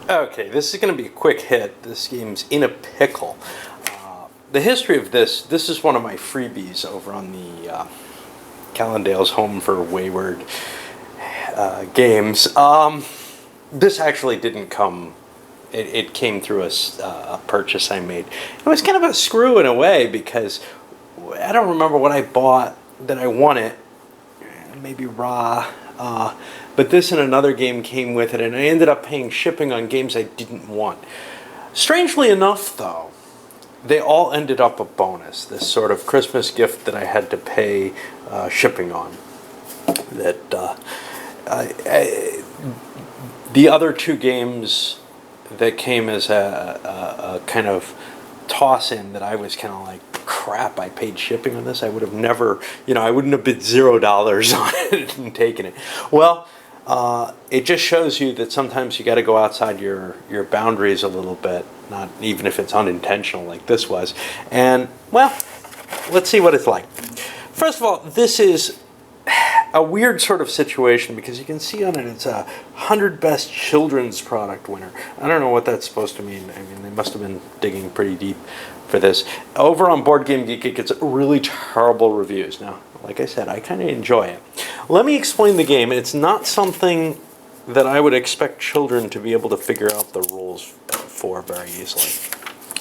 Okay, this is going to be a quick hit. This game's In a Pickle. The history of this is one of my freebies over on the Callendale's Home for Wayward Games. This actually didn't come, it came through a purchase I made. It was kind of a screw in a way because I don't remember what I bought that I won it. Maybe Raw. But this and another game came with it, and I ended up paying shipping on games I didn't want. Strangely enough, though, they all ended up a bonus. This sort of Christmas gift that I had to pay shipping on. That the other two games that came as a kind of toss-in that I was kind of like, crap, I paid shipping on this. I would have never, I wouldn't have bid $0 on it and taken it. Well, it just shows you that sometimes you got to go outside your boundaries a little bit, not even if it's unintentional like this was. And, well, let's see what it's like. First of all, this is a weird sort of situation because you can see on it it's a 100 Best Children's Product winner. I don't know what that's supposed to mean. I mean, they must have been digging pretty deep for this. Over on Board Game Geek, it gets really terrible reviews. Now, like I said, I kind of enjoy it. Let me explain the game. It's not something that I would expect children to be able to figure out the rules for very easily.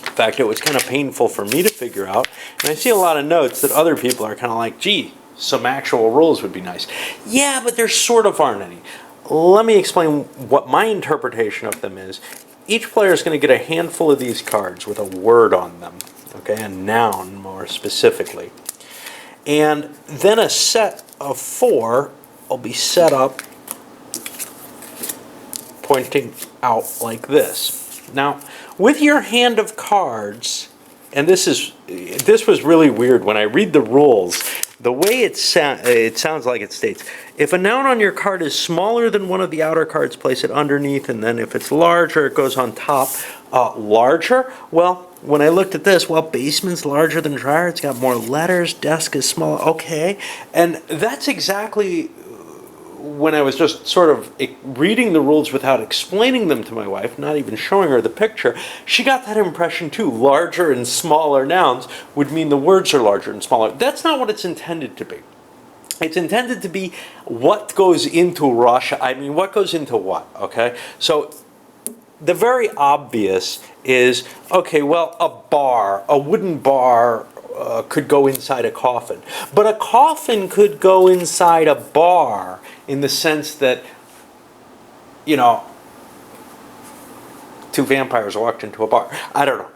In fact, it was kind of painful for me to figure out, and I see a lot of notes that other people are kind of like, gee, some actual rules would be nice. Yeah, but there sort of aren't any. Let me explain what my interpretation of them is. Each player is going to get a handful of these cards with a word on them, okay, a noun more specifically. And then a set of 4 will be set up pointing out like this. Now, with your hand of cards, and this was really weird when I read the rules, the way it sounds like it states, if a noun on your card is smaller than one of the outer cards, place it underneath, and then if it's larger, it goes on top. Larger? Well, when I looked at this, well, basement's larger than dryer, it's got more letters, desk is smaller, okay. And that's exactly when I was just sort of reading the rules without explaining them to my wife, not even showing her the picture, she got that impression too. Larger and smaller nouns would mean the words are larger and smaller. That's not what it's intended to be. It's intended to be what goes into Russia. I mean, what goes into what, okay? So the very obvious is, okay, well, a wooden bar could go inside a coffin. But a coffin could go inside a bar in the sense that, two vampires walked into a bar. I don't know.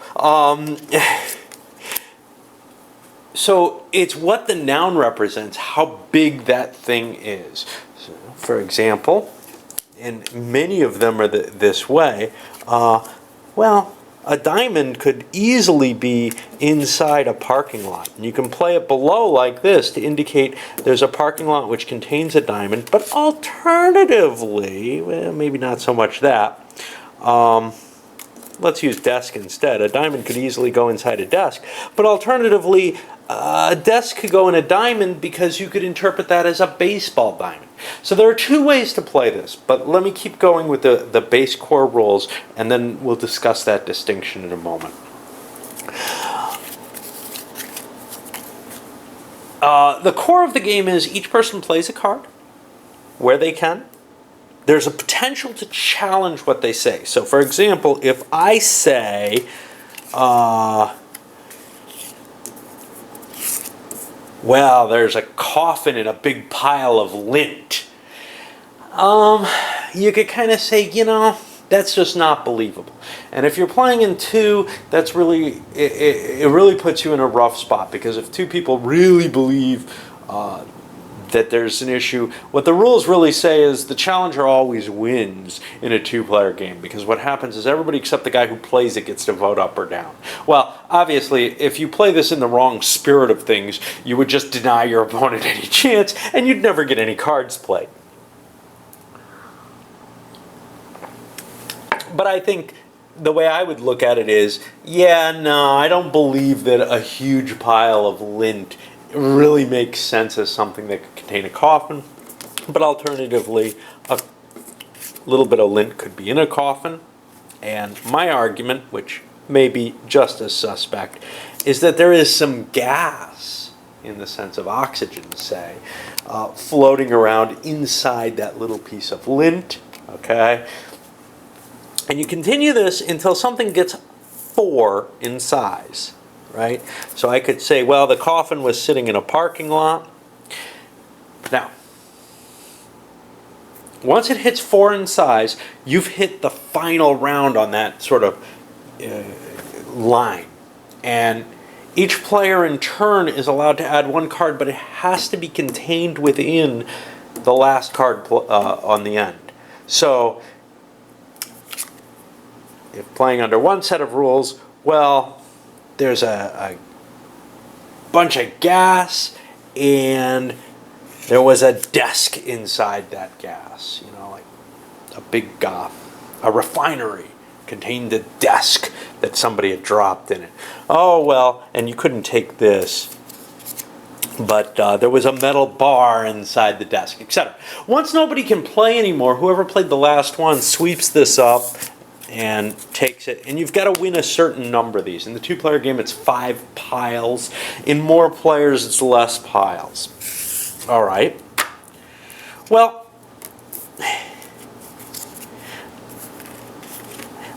So it's what the noun represents, how big that thing is. So, for example, and many of them are this way, well, a diamond could easily be inside a parking lot. And you can play it below like this to indicate there's a parking lot which contains a diamond, but alternatively, well, maybe not so much that. Let's use desk instead. A diamond could easily go inside a desk, but alternatively, a desk could go in a diamond because you could interpret that as a baseball diamond. So there are two ways to play this, but let me keep going with the base core rules, and then we'll discuss that distinction in a moment. The core of the game is each person plays a card where they can. There's a potential to challenge what they say. So, for example, if I say, well, there's a coffin in a big pile of lint. You could kind of say, that's just not believable. And if you're playing in 2, that's really, it really puts you in a rough spot, because if 2 people really believe that there's an issue, what the rules really say is the challenger always wins in a 2-player game, because what happens is everybody except the guy who plays it gets to vote up or down. Well, obviously, if you play this in the wrong spirit of things, you would just deny your opponent any chance, and you'd never get any cards played. But I think the way I would look at it is, I don't believe that a huge pile of lint really makes sense as something that could contain a coffin, but alternatively, a little bit of lint could be in a coffin. And my argument, which may be just as suspect, is that there is some gas, in the sense of oxygen, say, floating around inside that little piece of lint, okay? And you continue this until something gets 4 in size, right? So I could say, well, the coffin was sitting in a parking lot. Now, once it hits 4 in size, you've hit the final round on that sort of line. And each player in turn is allowed to add 1 card, but it has to be contained within the last card on the end. So, if playing under one set of rules, well, there's a bunch of gas, and there was a desk inside that gas, you know, like a big a refinery contained a desk that somebody had dropped in it. Oh, well, and you couldn't take this, but there was a metal bar inside the desk, etc. Once nobody can play anymore, whoever played the last one sweeps this up and takes it, and you've got to win a certain number of these. In the 2-player game, it's 5 piles. In more players, it's less piles. All right. Well,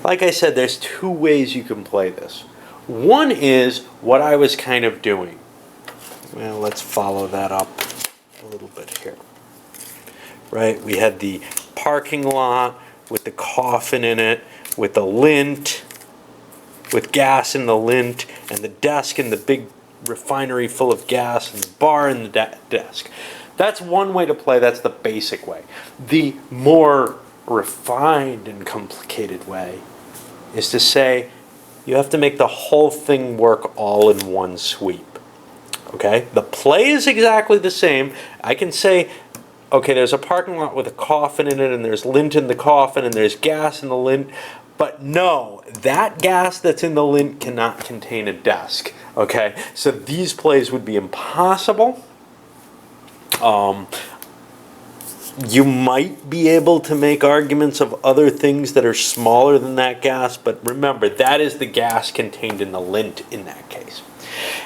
like I said, there's 2 ways you can play this. One is what I was kind of doing. Well, let's follow that up a little bit here. Right? We had the parking lot with the coffin in it, with the lint, with gas in the lint, and the desk in the big refinery full of gas, and the bar in the desk. That's one way to play. That's the basic way. The more refined and complicated way is to say you have to make the whole thing work all in one sweep. Okay? The play is exactly the same. I can say, okay, there's a parking lot with a coffin in it, and there's lint in the coffin, and there's gas in the lint. But no, that gas that's in the lint cannot contain a desk. Okay? So these plays would be impossible. You might be able to make arguments of other things that are smaller than that gas, but remember, that is the gas contained in the lint in that case.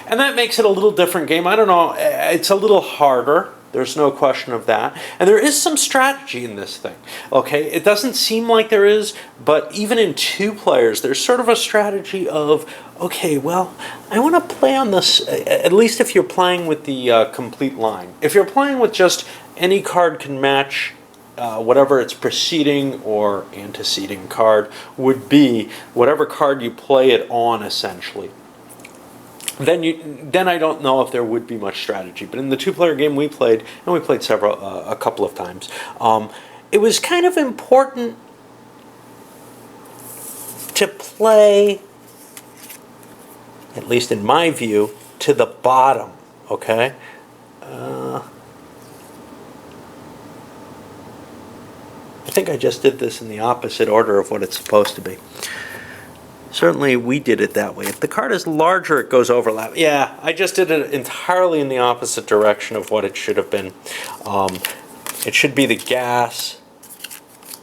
And that makes it a little different game. I don't know, it's a little harder. There's no question of that. And there is some strategy in this thing. Okay, it doesn't seem like there is, but even in 2 players, there's sort of a strategy of, okay, well, I want to play on this, at least if you're playing with the complete line. If you're playing with just any card can match whatever its preceding or anteceding card would be, whatever card you play it on, essentially. Then I don't know if there would be much strategy. But in the 2-player game we played, and we played a couple of times, it was kind of important to play, at least in my view, to the bottom. Okay. I think I just did this in the opposite order of what it's supposed to be. Certainly we did it that way. If the card is larger, it goes overlap. Yeah, I just did it entirely in the opposite direction of what it should have been. It should be the gas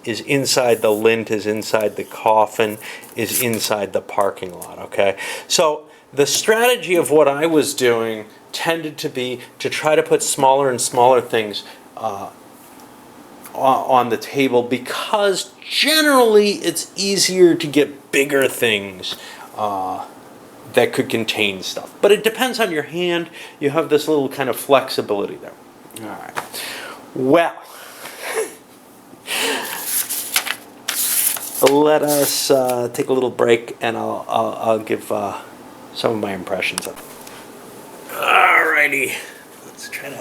is inside the lint, is inside the coffin, is inside the parking lot, okay? So the strategy of what I was doing tended to be to try to put smaller and smaller things on the table, because generally it's easier to get bigger things that could contain stuff. But it depends on your hand. You have this little kind of flexibility there. All right. Well, let us take a little break, and I'll give some of my impressions of it. All righty. Let's try to...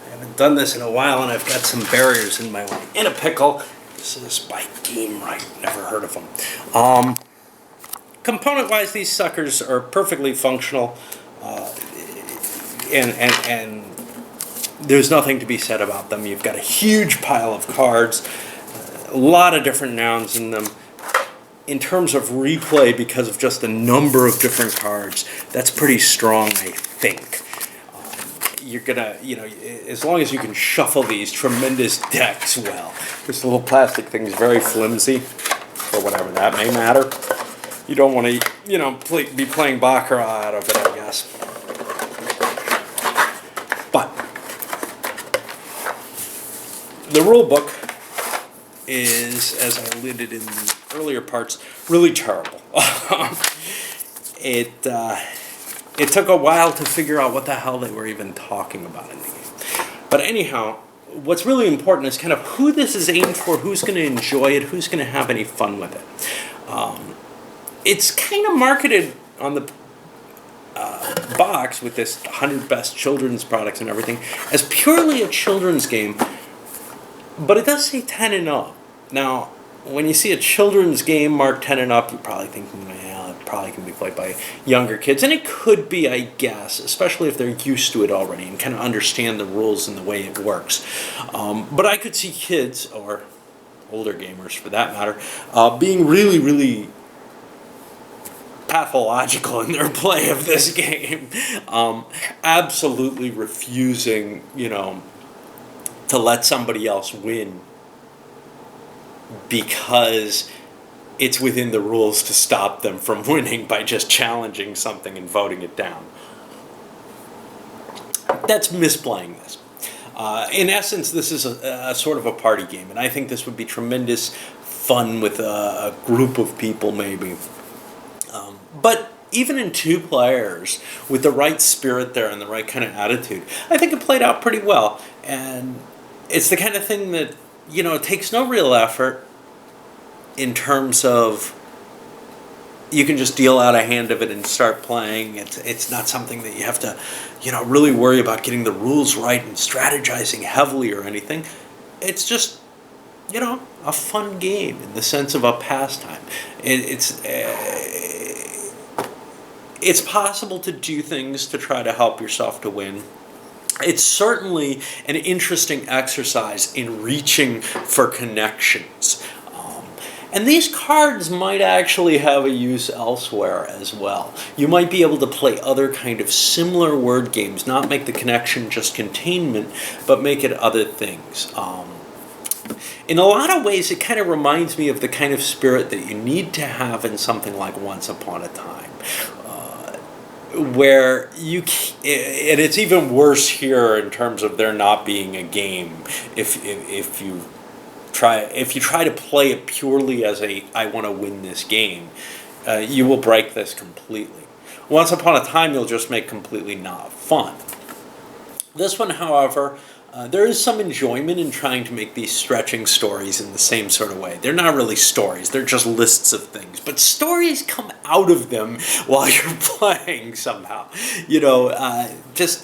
I haven't done this in a while, and I've got some barriers in my way. In a pickle. This is by Game Right. Never heard of them. Component-wise, these suckers are perfectly functional, and there's nothing to be said about them. You've got a huge pile of cards, a lot of different nouns in them. In terms of replay, because of just the number of different cards, that's pretty strong, I think. You're gonna, as long as you can shuffle these tremendous decks well. This little plastic thing is very flimsy. for whatever that may matter. You don't want to, be playing baccarat out of it, I guess. But the rule book is, as I alluded in the earlier parts, really terrible. It took a while to figure out what the hell they were even talking about in the game. But anyhow, what's really important is kind of who this is aimed for, who's going to enjoy it, who's going to have any fun with it. It's kind of marketed on the box with this 100 best children's products and everything as purely a children's game, but it does say 10 and up. Now, when you see a children's game marked 10 and up, you're probably thinking, well, it probably can be played by younger kids. And it could be, I guess, especially if they're used to it already and kind of understand the rules and the way it works. But I could see kids, or older gamers for that matter, being really, really pathological in their play of this game. Absolutely refusing, to let somebody else win because it's within the rules to stop them from winning by just challenging something and voting it down. That's misplaying this. In essence, this is a sort of a party game, and I think this would be tremendous fun with a group of people maybe. But even in 2 players, with the right spirit there and the right kind of attitude, I think it played out pretty well. And it's the kind of thing that, it takes no real effort in terms of you can just deal out a hand of it and start playing. It's not something that you have to, really worry about getting the rules right and strategizing heavily or anything. It's just, a fun game in the sense of a pastime. It's possible to do things to try to help yourself to win. It's certainly an interesting exercise in reaching for connections. And these cards might actually have a use elsewhere as well. You might be able to play other kind of similar word games, not make the connection just containment, but make it other things. In a lot of ways, it kind of reminds me of the kind of spirit that you need to have in something like Once Upon a Time. Where and it's even worse here in terms of there not being a game. If you try to play it purely as I want to win this game, you will break this completely. Once Upon a Time, you'll just make completely not fun. This one, however, there is some enjoyment in trying to make these stretching stories in the same sort of way. They're not really stories, they're just lists of things. But stories come out of them while you're playing somehow. Just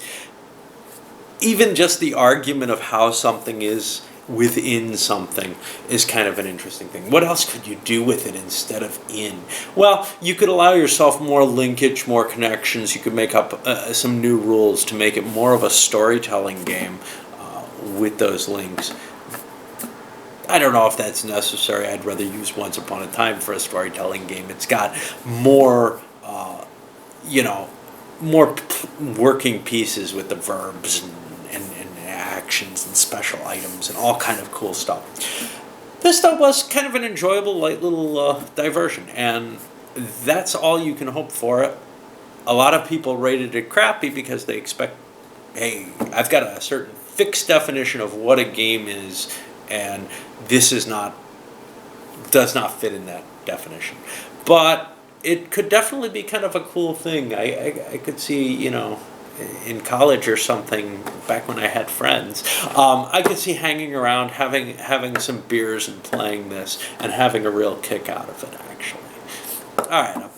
the argument of how something is within something is kind of an interesting thing. What else could you do with it instead of in? Well, you could allow yourself more linkage, more connections. You could make up some new rules to make it more of a storytelling game with those links. I don't know if that's necessary. I'd rather use Once Upon a Time for a storytelling game. It's got more, more working pieces with the verbs and actions and special items and all kind of cool stuff. This, though, was kind of an enjoyable, light little diversion, and that's all you can hope for it. A lot of people rated it crappy because they expect, hey, I've got a certain fixed definition of what a game is, and this does not fit in that definition. But it could definitely be kind of a cool thing. I could see, in college or something, back when I had friends, I could see hanging around, having some beers and playing this, and having a real kick out of it, actually. All right,